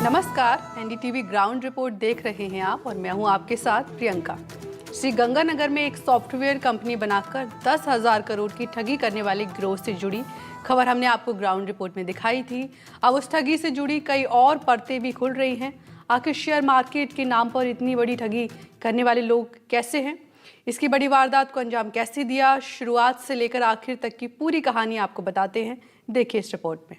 नमस्कार, NDTV ground report देख रहे हैं आप और मैं हूं आपके साथ प्रियंका। श्री गंगानगर में एक सॉफ्टवेयर कंपनी बनाकर 10,000 करोड़ की ठगी करने वाले गिरोह से जुड़ी खबर हमने आपको ग्राउंड रिपोर्ट में दिखाई थी। अब उस ठगी से जुड़ी कई और परतें भी खुल रही हैं। आखिर शेयर मार्केट के नाम पर इतनी बड़ी ठगी करने वाले लोग कैसे हैं, इसकी बड़ी वारदात को अंजाम कैसे दिया, शुरुआत से लेकर आखिर तक की पूरी कहानी आपको बताते हैं। देखिए इस रिपोर्ट में।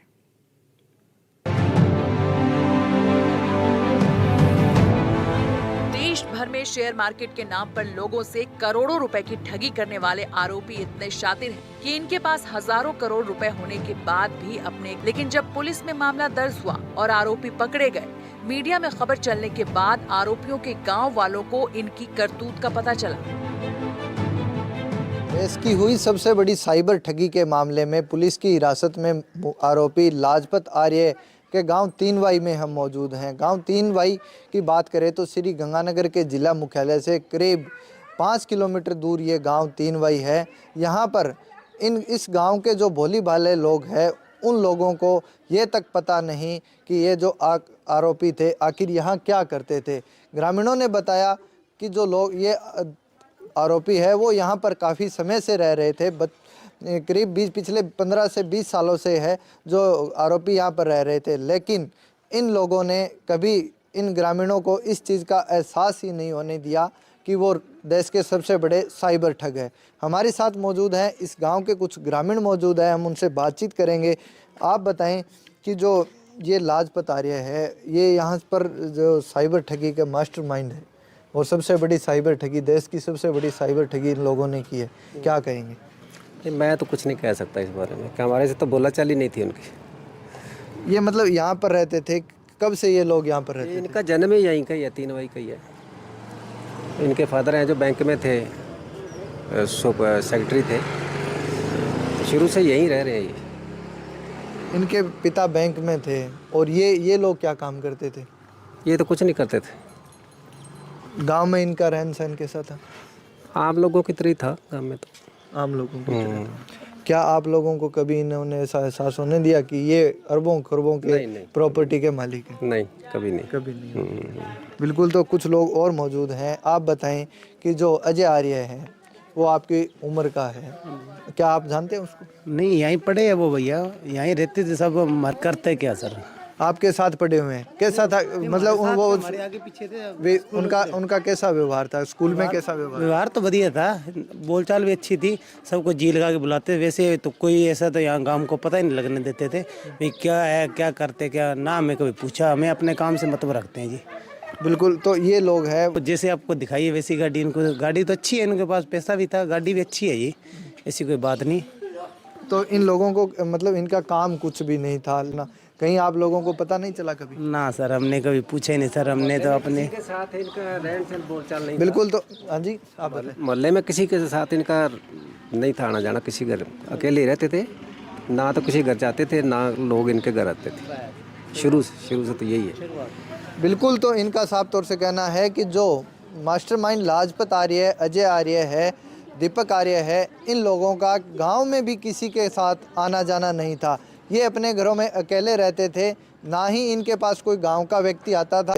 देश भर में शेयर मार्केट के नाम पर लोगों से करोड़ों रुपए की ठगी करने वाले आरोपी इतने शातिर हैं कि इनके पास हजारों करोड़ रुपए होने के बाद भी लेकिन जब पुलिस में मामला दर्ज हुआ और आरोपी पकड़े गए, मीडिया में खबर चलने के बाद आरोपियों के गांव वालों को इनकी करतूत का पता चला। इसकी हुई सबसे बड़ी साइबर ठगी के मामले में पुलिस की हिरासत में आरोपी लाजपत आर्य के गांव तीनवाई में हम मौजूद हैं। गांव तीनवाई की बात करें तो श्री गंगानगर के जिला मुख्यालय से करीब 5 किलोमीटर दूर ये गांव तीनवाई है। यहां पर इस गांव के जो भोली भाले लोग हैं, उन लोगों को ये तक पता नहीं कि ये जो आरोपी थे आखिर यहाँ क्या करते थे। ग्रामीणों ने बताया कि जो लोग ये आरोपी है वो यहाँ पर काफ़ी समय से रह रहे थे। करीब पिछले 15 से 20 सालों से है जो आरोपी यहाँ पर रह रहे थे, लेकिन इन लोगों ने कभी इन ग्रामीणों को इस चीज़ का एहसास ही नहीं होने दिया कि वो देश के सबसे बड़े साइबर ठग है। हमारे साथ मौजूद हैं इस गांव के कुछ ग्रामीण मौजूद हैं, हम उनसे बातचीत करेंगे। आप बताएं कि जो ये लाजपत आर्य है, ये यहाँ पर जो साइबर ठगी का मास्टरमाइंड है और सबसे बड़ी साइबर ठगी, देश की सबसे बड़ी साइबर ठगी इन लोगों ने की है, क्या कहेंगे? मैं तो कुछ नहीं कह सकता इस बारे में, क्या हमारे से तो बोला चाली नहीं थी उनकी। ये मतलब यहाँ पर रहते थे, कब से ये लोग यहाँ पर रहते थे? इनका जन्म ही यहीं का ही है, तीनवाई का ही है। इनके फादर हैं जो बैंक में थे, सेक्रेटरी थे, शुरू से यहीं रह रहे हैं ये। इनके पिता बैंक में थे और ये लोग क्या काम करते थे? ये तो कुछ नहीं करते थे। गांव में इनका रहन सहन कैसा था? आम लोगों की तरह था गाँव में तो। आम लोगों की तरह। क्या आप लोगों को कभी इन्होंने ऐसा एहसास होने दिया कि ये अरबों खरबों के प्रॉपर्टी के मालिक हैं? नहीं, कभी नहीं। कभी नहीं। बिल्कुल। तो कुछ लोग और मौजूद हैं। आप बताएं कि जो अजय आर्य है वो आपकी उम्र का है, क्या आप जानते हैं उसको? नहीं, यहीं पढ़े है वो भैया, यहीं रहते थे सब। करते क्या सर? आपके साथ पढ़े हुए हैं। कैसा था, मतलब वो हमारे आगे पीछे थे। उनका कैसा व्यवहार था स्कूल में? कैसा व्यवहार तो बढ़िया था, बोलचाल भी अच्छी थी, सबको जी लगा के बुलाते। वैसे तो कोई ऐसा तो यहाँ गांव को पता ही नहीं लगने देते थे भाई क्या है, क्या करते, क्या ना हमें कभी पूछा। हमें अपने काम से मतलब रखते हैं जी। बिल्कुल। तो ये लोग हैं जैसे आपको दिखाई वैसी गाड़ी, इनको गाड़ी तो अच्छी है, इनके पास पैसा भी था, गाड़ी भी अच्छी है जी, ऐसी कोई बात नहीं। तो इन लोगों को मतलब इनका काम कुछ भी नहीं था ना? कहीं आप लोगों को पता नहीं चला कभी? ना सर, हमने कभी पूछा ही नहीं सर, हमने तो अपने के साथ इनका रहन सहन बोलचाल नहीं। बिल्कुल। तो हाँ जी, आप मोहल्ले में किसी के साथ इनका नहीं था आना जाना, किसी घर अकेले ही रहते थे, ना तो किसी घर जाते थे ना लोग इनके घर आते थे। शुरू से तो यही है। बिल्कुल। तो इनका साफ तौर से कहना है कि जो मास्टरमाइंड लाजपत आर्य, अजय आर्य है, दीपक आर्य है, इन लोगों का गांव में भी किसी के साथ आना जाना नहीं था। ये अपने घरों में अकेले रहते थे, ना ही इनके पास कोई गांव का व्यक्ति आता था।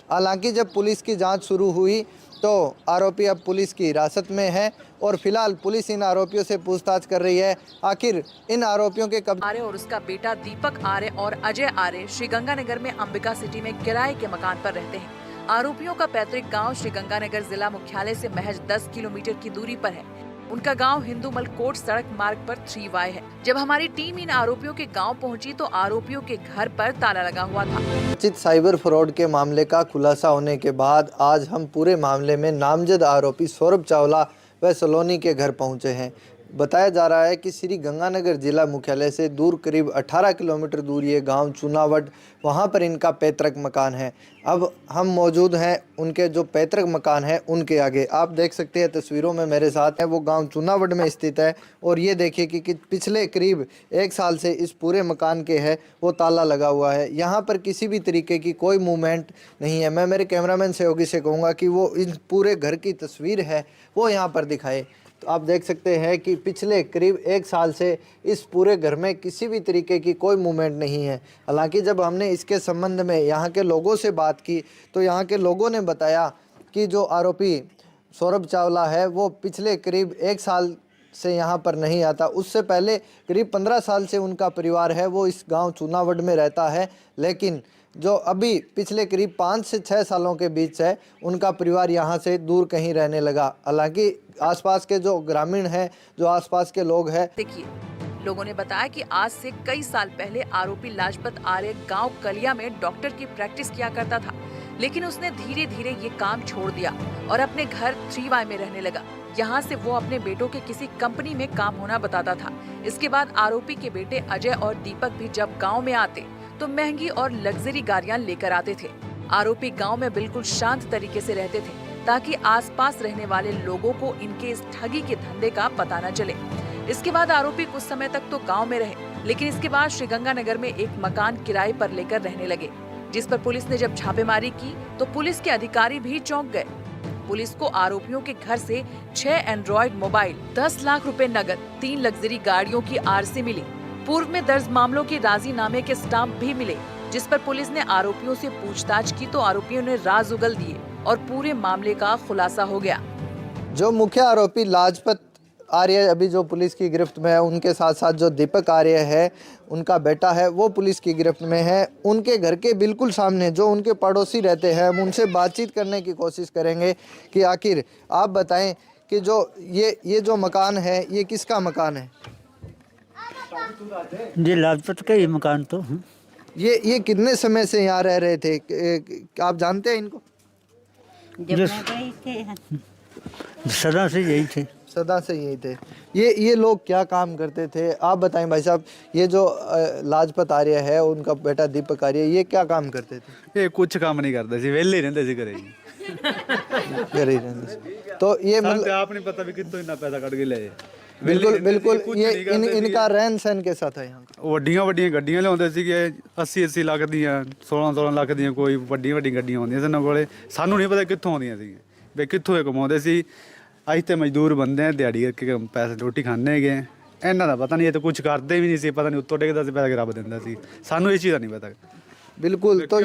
हालांकि जब पुलिस की जांच शुरू हुई तो आरोपी अब पुलिस की हिरासत में है और फिलहाल पुलिस इन आरोपियों से पूछताछ कर रही है आखिर इन आरोपियों के कब। आर्य और उसका बेटा दीपक आर्य और अजय आर्य श्री गंगानगर में अंबिका सिटी में किराए के मकान पर रहते हैं। आरोपियों का पैतृक गांव श्री गंगानगर जिला मुख्यालय से महज 10 किलोमीटर की दूरी पर है। उनका गांव हिंदूमल कोट सड़क मार्ग पर 3Y है। जब हमारी टीम इन आरोपियों के गांव पहुंची तो आरोपियों के घर पर ताला लगा हुआ था। चर्चित साइबर फ्रॉड के मामले का खुलासा होने के बाद आज हम पूरे मामले में नामजद आरोपी सौरभ चावला व सलोनी के घर पहुंचे हैं। बताया जा रहा है कि श्री गंगानगर जिला मुख्यालय से दूर करीब 18 किलोमीटर दूर ये गांव चुनावट, वहां पर इनका पैतृक मकान है। अब हम मौजूद हैं उनके जो पैतृक मकान है उनके आगे। आप देख सकते हैं तस्वीरों में मेरे साथ है, वो गांव चुनावट में स्थित है। और ये देखिए कि पिछले करीब 1 साल से इस पूरे मकान के है वो ताला लगा हुआ है। यहाँ पर किसी भी तरीके की कोई मूवमेंट नहीं है। मैं मेरे कैमरामैन सहयोगी से कहूँगा कि वो इन पूरे घर की तस्वीर है वो यहाँ पर दिखाए। आप देख सकते हैं कि पिछले करीब 1 साल से इस पूरे घर में किसी भी तरीके की कोई मूवमेंट नहीं है। हालांकि जब हमने इसके संबंध में यहाँ के लोगों से बात की तो यहाँ के लोगों ने बताया कि जो आरोपी सौरभ चावला है वो पिछले करीब 1 साल से यहाँ पर नहीं आता। उससे पहले करीब 15 साल से उनका परिवार है वो इस गांव चूनावड़ में रहता है, लेकिन जो अभी पिछले करीब 5 से 6 सालों के बीच है उनका परिवार यहाँ से दूर कहीं रहने लगा। हालांकि आसपास के जो ग्रामीण हैं, जो आसपास के लोग हैं, देखिए, लोगों ने बताया कि आज से कई साल पहले आरोपी लाजपत आर्य गांव कलिया में डॉक्टर की प्रैक्टिस किया करता था, लेकिन उसने धीरे धीरे ये काम छोड़ दिया और अपने घर 3Y में रहने लगा। यहाँ से वो अपने बेटों के किसी कंपनी में काम होना बताता था। इसके बाद आरोपी के बेटे अजय और दीपक भी जब गांव में आते तो महंगी और लग्जरी गाड़ियां लेकर आते थे। आरोपी गांव में बिल्कुल शांत तरीके से रहते थे ताकि आसपास रहने वाले लोगों को इनके इस ठगी के धंधे का पता न चले। इसके बाद आरोपी कुछ समय तक तो गांव में रहे, लेकिन इसके बाद श्रीगंगानगर में एक मकान किराए पर लेकर रहने लगे, जिस पर पुलिस ने जब छापेमारी की तो पुलिस के अधिकारी भी चौंक गए। पुलिस को आरोपियों के घर से 6 एंड्रॉइड मोबाइल, 10 लाख रुपए नकद, 3 लग्जरी गाड़ियों की आरसी मिली। पूर्व में दर्ज मामलों के राजीनामे के स्टाम्प भी मिले, जिस पर पुलिस ने आरोपियों से पूछताछ की तो आरोपियों ने राज उगल दिए और पूरे मामले का खुलासा हो गया। जो मुख्य आरोपी लाजपत आर्य अभी जो पुलिस की गिरफ्त में है, उनके साथ साथ जो दीपक आर्य है उनका बेटा है वो पुलिस की गिरफ्त में है। उनके घर के बिल्कुल सामने जो उनके पड़ोसी रहते हैं हम उनसे बातचीत करने की कोशिश करेंगे कि आखिर आप बताएं कि जो ये जो मकान है ये किसका मकान है? जी लाजपत का ही मकान तो। ये कितने समय से यहाँ रह रहे थे? आप जानते हैं इनको? सदा से यही थे। सदा से यही थे। ये लोग क्या काम करते थे आप बताएं भाई साहब। ये जो लाजपत आर्य है उनका बेटा दीपक आर्य, ये क्या काम करते थे? ये कुछ काम नहीं करते सी, वेले रहते सी घरे ही। घर ही रहते सी। तो ये मतलब आप नहीं पता भी कितना इतना पैसा कट के ले। बिल्कुल ये इनका रहन सहन कैसा था यहाँ का? ਵੱਡੀਆਂ ਗੱਡੀਆਂ ਲਿਆਉਂਦੇ ਸੀਗੇ 80 ਲੱਖ ਦੀਆਂ 16 ਲੱਖ ਦੀਆਂ ਕੋਈ ਵੱਡੀਆਂ ਗੱਡੀਆਂ ਆਉਂਦੀਆਂ ਸੀ ਉਹਨਾਂ ਕੋਲੇ। ਸਾਨੂੰ ਨਹੀਂ ਪਤਾ ਕਿੱਥੋਂ ਆਉਂਦੀਆਂ ਸੀ ਵੀ ਕਿੱਥੋਂ ਇਹ ਕਮਾਉਂਦੇ ਸੀ। ਅੱਜ ਤੇ ਮਜ਼ਦੂਰ ਬੰਦੇ ਆ, ਦਿਹਾੜੀ ਕਰਕੇ ਪੈਸੇ ਰੋਟੀ ਖਾਣੇ ਹੈਗੇ। ਇਹਨਾਂ ਦਾ ਪਤਾ ਨਹੀਂ, ਇਹ ਤਾਂ ਕੁਝ ਕਰਦੇ ਵੀ ਨਹੀਂ ਸੀ, ਪਤਾ ਨਹੀਂ ਉੱਤੋਂ ਡਿੱਗਦਾ ਸੀ ਪੈਸੇ ਰੱਬ ਦਿੰਦਾ ਸੀ। ਸਾਨੂੰ ਇਹ ਚੀਜ਼ ਦਾ ਨਹੀਂ ਪਤਾ। बिल्कुल। तो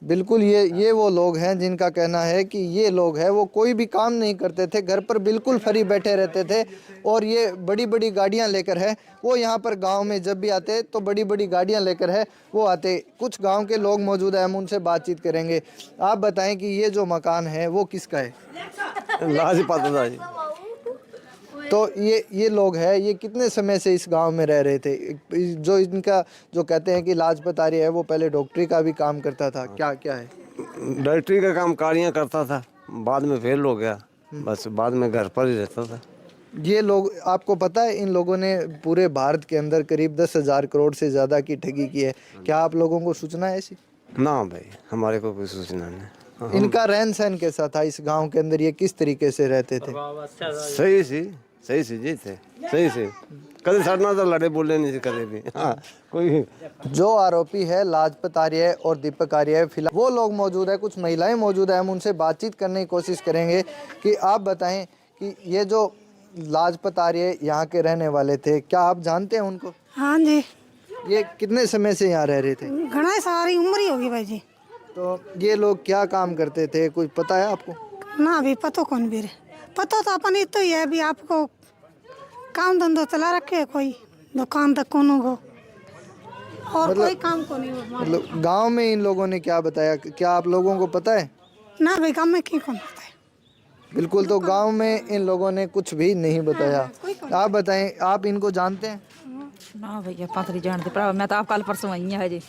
बिल्कुल ये वो लोग हैं जिनका कहना है कि ये लोग हैं वो कोई भी काम नहीं करते थे, घर पर बिल्कुल फ्री बैठे रहते थे और ये बड़ी बड़ी गाड़ियां लेकर है वो यहाँ पर गांव में जब भी आते तो बड़ी बड़ी गाड़ियां लेकर है वो आते। कुछ गांव के लोग मौजूद हैं, हम उनसे बातचीत करेंगे। आप बताएं कि ये जो मकान है वो किसका है? लाजपत जी। तो ये लोग हैं, ये कितने समय से इस गांव में रह रहे थे? जो इनका जो कहते हैं कि लाजपत आर्य है वो पहले डॉक्टरी का भी काम करता था, क्या है? डॉक्टरी का काम कारियाँ करता था, बाद में फेल हो गया, बस बाद में घर पर ही रहता था। ये लोग, आपको पता है इन लोगों ने पूरे भारत के अंदर करीब 10,000 करोड़ से ज़्यादा की ठगी की है। क्या आप लोगों को सूचना है ऐसी? ना भाई, हमारे को कोई सूचना नहीं। इनका रहन सहन कैसा था इस गांव के अंदर? ये किस तरीके से रहते थे? सही से जी थे, सही से। कभी सड़ना तो लड़े बोले नहीं कभी भी। हाँ, कोई जो आरोपी है लाजपत आर्य और दीपक आर्य, फिलहाल वो लोग मौजूद है, कुछ महिलाएं मौजूद है, हम उनसे बातचीत करने की कोशिश करेंगे कि आप बताएं कि ये जो लाजपत आर्य यहाँ के रहने वाले थे, क्या आप जानते हैं उनको? हाँ जी। ये कितने समय से यहाँ रह रहे थे? घना सारी उम्र ही होगी भाई जी। तो ये लोग क्या काम करते थे, कुछ पता है आपको? ना अभी पतो कौन भी पता तो अपन इतो ही है, अभी आपको काम धंधो चला रखे है, कोई दुकान तक कोनो को और कोई काम को नहीं। मतलब गांव में इन लोगों ने क्या बताया, क्या आप लोगों को पता है? ना भाई गाँव में क्यों कौन पता है? बिल्कुल। तो गांव में इन लोगों ने कुछ भी नहीं बताया। आप बताएं, आप इनको जानते हैं? ना भैया पता नहीं जानते, पर मैं तो आप कल परसों आई है जी।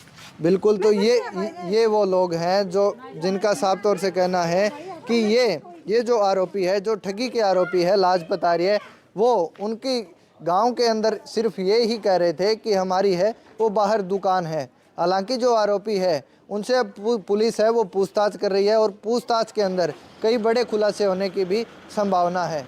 बिल्कुल। तो ये वो लोग हैं जो जिनका साफ तौर से कहना है कि ये जो आरोपी है, जो ठगी के आरोपी है लाजपत आर्य, वो उनकी गांव के अंदर सिर्फ ये ही कह रहे थे कि हमारी है वो बाहर दुकान है। हालांकि जो आरोपी है उनसे अब पुलिस है वो पूछताछ कर रही है और पूछताछ के अंदर कई बड़े खुलासे होने की भी संभावना है।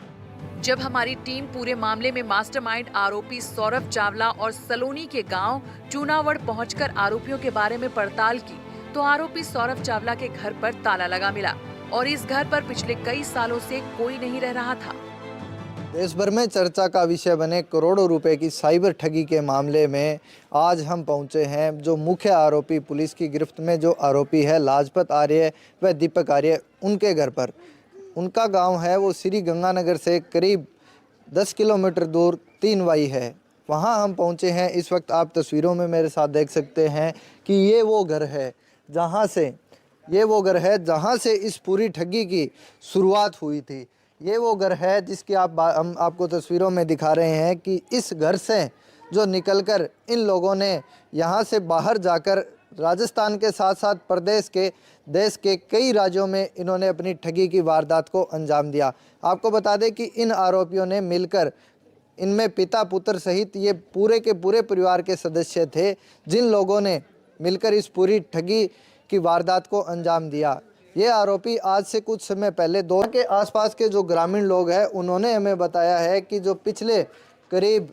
जब हमारी टीम पूरे मामले में मास्टरमाइंड आरोपी सौरभ चावला और सलोनी के गांव चूनावड़ पहुंचकर आरोपियों के बारे में पड़ताल की तो आरोपी सौरभ चावला के घर पर ताला लगा मिला और इस घर पर पिछले कई सालों से कोई नहीं रह रहा था। देश भर में चर्चा का विषय बने करोड़ों रुपए की साइबर ठगी के मामले में आज हम पहुंचे हैं जो मुख्य आरोपी, पुलिस की गिरफ्त में जो आरोपी है लाजपत आर्य व दीपक आर्य, उनके घर पर। उनका गांव है वो श्री गंगानगर से करीब 10 किलोमीटर दूर 3 वाई है। वहां हम पहुंचे हैं। इस वक्त आप तस्वीरों में मेरे साथ देख सकते हैं कि ये वो घर है जहां से इस पूरी ठगी की शुरुआत हुई थी। ये वो घर है जिसकी हम आपको तस्वीरों में दिखा रहे हैं कि इस घर से जो निकलकर इन लोगों ने यहाँ से बाहर जाकर राजस्थान के साथ साथ देश के कई राज्यों में इन्होंने अपनी ठगी की वारदात को अंजाम दिया। आपको बता दें कि इन आरोपियों ने मिलकर, इनमें पिता पुत्र सहित ये पूरे के पूरे परिवार के सदस्य थे, जिन लोगों ने मिलकर इस पूरी ठगी की वारदात को अंजाम दिया। ये आरोपी आज से कुछ समय पहले दोनों के आसपास के जो ग्रामीण लोग हैं उन्होंने हमें बताया है कि जो पिछले करीब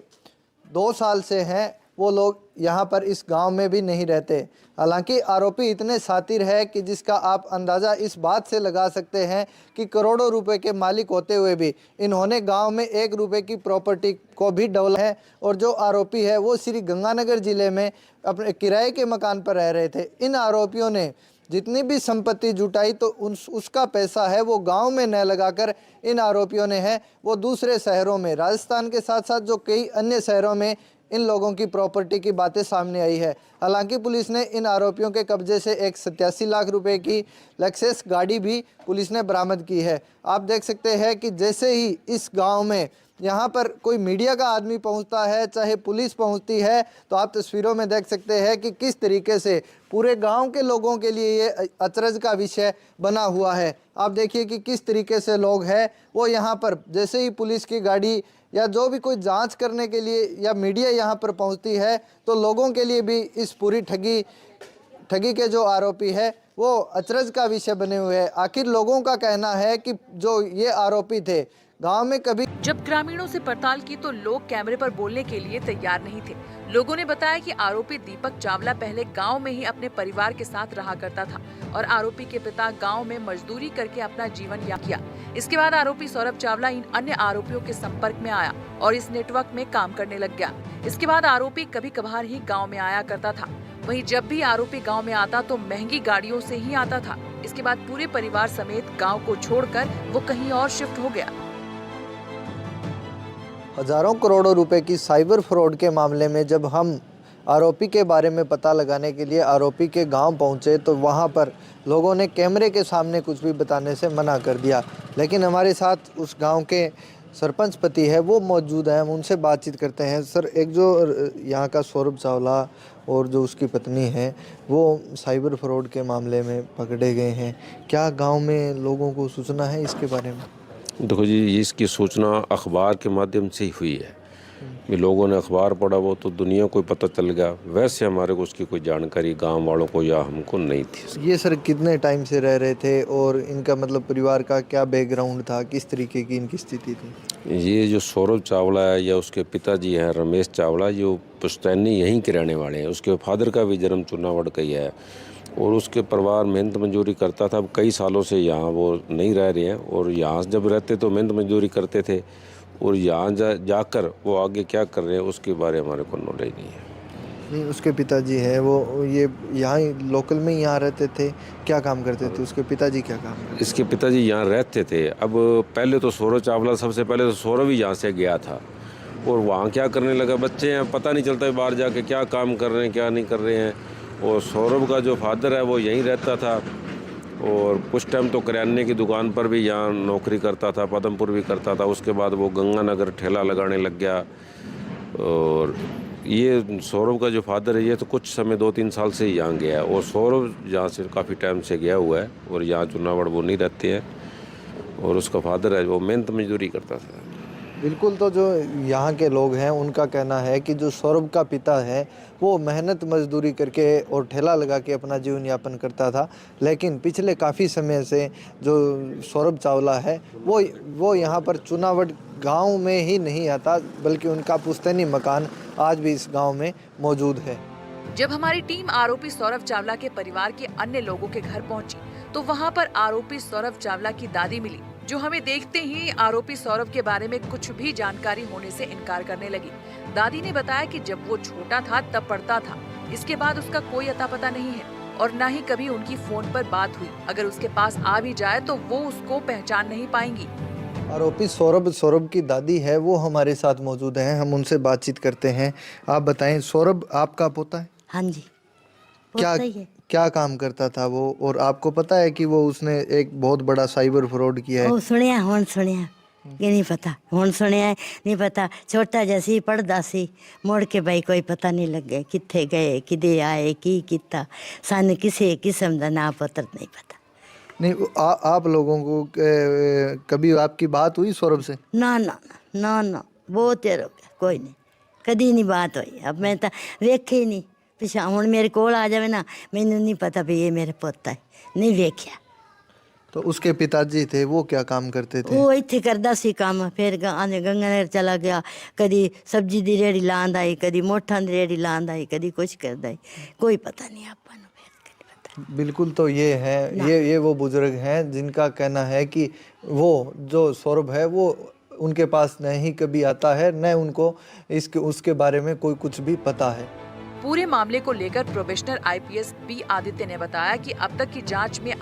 2 साल से हैं वो लोग यहाँ पर इस गांव में भी नहीं रहते। हालांकि आरोपी इतने शातिर है कि जिसका आप अंदाज़ा इस बात से लगा सकते हैं कि करोड़ों रुपए के मालिक होते हुए भी इन्होंने गांव में 1 रुपए की प्रॉपर्टी को भी डबल है। और जो आरोपी है वो श्री गंगानगर ज़िले में अपने किराए के मकान पर रह रहे थे। इन आरोपियों ने जितनी भी संपत्ति जुटाई तो उसका पैसा है वो गांव में न लगाकर इन आरोपियों ने है वो दूसरे शहरों में, राजस्थान के साथ साथ जो कई अन्य शहरों में इन लोगों की प्रॉपर्टी की बातें सामने आई है। हालांकि पुलिस ने इन आरोपियों के कब्जे से एक 87 लाख रुपए की लेक्सस गाड़ी भी पुलिस ने बरामद की है। आप देख सकते हैं कि जैसे ही इस गांव में यहाँ पर कोई मीडिया का आदमी पहुँचता है, चाहे पुलिस पहुँचती है, तो आप तस्वीरों में देख सकते हैं कि किस तरीके से पूरे गांव के लोगों के लिए ये अचरज का विषय बना हुआ है। आप देखिए कि किस तरीके से लोग हैं वो यहाँ पर जैसे ही पुलिस की गाड़ी या जो भी कोई जांच करने के लिए या मीडिया यहाँ पर पहुँचती है तो लोगों के लिए भी इस पूरी ठगी के जो आरोपी है वो अचरज का विषय बने हुए हैं। आखिर लोगों का कहना है कि जो ये आरोपी थे गांव में कभी। जब ग्रामीणों से पड़ताल की तो लोग कैमरे पर बोलने के लिए तैयार नहीं थे। लोगों ने बताया कि आरोपी दीपक चावला पहले गांव में ही अपने परिवार के साथ रहा करता था और आरोपी के पिता गांव में मजदूरी करके अपना जीवन यापन किया। इसके बाद आरोपी सौरभ चावला इन अन्य आरोपियों के संपर्क में आया और इस नेटवर्क में काम करने लग गया। इसके बाद आरोपी कभी कभार ही गाँव में आया करता था। वहीं जब भी आरोपी गाँव में आता तो महंगी गाड़ियों से ही आता था। इसके बाद पूरे परिवार समेत गाँव को छोड़कर वो कहीं और शिफ्ट हो गया। हजारों करोड़ों रुपए की साइबर फ्रॉड के मामले में जब हम आरोपी के बारे में पता लगाने के लिए आरोपी के गांव पहुंचे तो वहां पर लोगों ने कैमरे के सामने कुछ भी बताने से मना कर दिया। लेकिन हमारे साथ उस गांव के सरपंच पति है वो मौजूद हैं, हम उनसे बातचीत करते हैं। सर, एक जो यहाँ का सौरभ चावला और जो उसकी पत्नी है वो साइबर फ्रॉड के मामले में पकड़े गए हैं, क्या गाँव में लोगों को सूचना है इसके बारे में? देखो जी, इसकी सूचना अखबार के माध्यम से ही हुई है। भी लोगों ने अखबार पढ़ा वो तो दुनिया को पता चल गया। वैसे हमारे को उसकी कोई जानकारी गांव वालों को या हमको नहीं थी। ये सर कितने टाइम से रह रहे थे और इनका मतलब परिवार का क्या बैकग्राउंड था, किस तरीके की इनकी स्थिति थी? ये जो सौरभ चावला है या उसके पिताजी हैं रमेश चावला, जो पुश्तैनी यहीं के रहने वाले हैं। उसके फादर का भी जन्म चुनावड़ का ही है और उसके परिवार मेहनत मजदूरी करता था। अब कई सालों से यहाँ वो नहीं रह रहे हैं और यहाँ जब रहते तो मेहनत मजदूरी करते थे और यहाँ जाकर वो आगे क्या कर रहे हैं उसके बारे में हमारे को नॉलेज नहीं है। नहीं, उसके पिताजी हैं वो ये यहाँ लोकल में यहाँ रहते थे, क्या काम करते थे उसके पिताजी? क्या काम करते? इसके पिताजी यहाँ रहते थे। अब पहले तो सौरभ चावला, सबसे पहले तो सौरभ ही यहाँ से गया था और वहाँ क्या करने लगा, बच्चे हैं पता नहीं चलता बाहर जाके क्या काम कर रहे हैं क्या नहीं कर रहे हैं। और सौरभ का जो फादर है वो यहीं रहता था और कुछ टाइम तो करियाने की दुकान पर भी यहाँ नौकरी करता था, पदमपुर भी करता था। उसके बाद वो गंगानगर ठेला लगाने लग गया। और ये सौरभ का जो फादर है ये तो कुछ समय 2-3 साल से ही यहाँ गया है और सौरभ यहाँ से काफ़ी टाइम से गया हुआ है और यहाँ चुनावड़ वो नहीं रहते हैं और उसका फादर है वो मेहनत मजदूरी करता था। बिल्कुल, तो जो यहाँ के लोग हैं उनका कहना है कि जो सौरभ का पिता है वो मेहनत मजदूरी करके और ठेला लगा के अपना जीवन यापन करता था। लेकिन पिछले काफ़ी समय से जो सौरभ चावला है वो यहाँ पर चुनावड़ गांव में ही नहीं आता, बल्कि उनका पुश्तैनी मकान आज भी इस गांव में मौजूद है। जब हमारी टीम आरोपी सौरभ चावला के परिवार के अन्य लोगों के घर पहुंची तो वहां पर आरोपी सौरभ चावला की दादी मिली जो हमें देखते ही आरोपी सौरभ के बारे में कुछ भी जानकारी होने से इनकार करने लगी। दादी ने बताया कि जब वो छोटा था तब पढ़ता था, इसके बाद उसका कोई अता पता नहीं है और न ही कभी उनकी फोन पर बात हुई। अगर उसके पास आ भी जाए तो वो उसको पहचान नहीं पाएंगी। आरोपी सौरभ की दादी है, वो हमारे साथ मौजूद हैं, हम उनसे बातचीत करते हैं। आप बताएं, सौरभ आपका पोता है? हाँ जी, क्या पोता ही है। क्या काम करता था वो, और आपको पता है कि वो उसने एक बहुत बड़ा साइबर फ्रॉड किया है? ਉਹ ਸੁਣਿਆ ਹੁਣ ਸੁਣਿਆ ਕਿ ਨਹੀਂ ਪਤਾ, ਹੁਣ ਸੁਣਿਆ ਨਹੀਂ ਪਤਾ। ਛੋਟਾ ਜਿਹਾ ਸੀ, ਪੜਦਾ ਸੀ, ਮੁੜ ਕੇ ਬਈ ਕੋਈ ਪਤਾ ਨਹੀਂ ਲੱਗੇ ਕਿੱਥੇ ਗਏ, ਕਿਦੇ ਆਏ, ਕੀ ਕੀਤਾ। ਸਾਨੂੰ ਕਿਸੇ ਕਿਸਮ ਦਾ ਨਾ ਪੁੱਤਰ ਨਹੀਂ ਪਤਾ। नहीं, आप लोगों को कभी आपकी बात हुई सौरभ से? ना ना ना ना, बहुत देर हो गया, कोई नहीं, कदी नहीं बात हुई। अब मैं तो वेखे ही नहीं, पिछा हूँ मेरे कोल आ जावे ना, मैंने नहीं पता भी ये मेरा पोता है, नहीं वेख्या। तो उसके पिताजी थे, वो क्या काम करते थे? वो इत्थे करदा सी काम, फिर गंगानगर चला गया, कदी सब्जी दी रेड़ी लांदा आई, कदी मोठा दी रेड़ी लांदा आई, कदी कुछ करदा आई, कोई पता नहीं आपको। बिल्कुल, तो ये है, ये वो बुजुर्ग हैं जिनका कहना है कि वो जो सौरभ है वो उनके पास नहीं कभी आता है, न उनको उसके बारे में कोई कुछ भी पता है। पूरे मामले को लेकर प्रोबेशनर IPS B आदित्य ने बताया कि अब तक की जांच में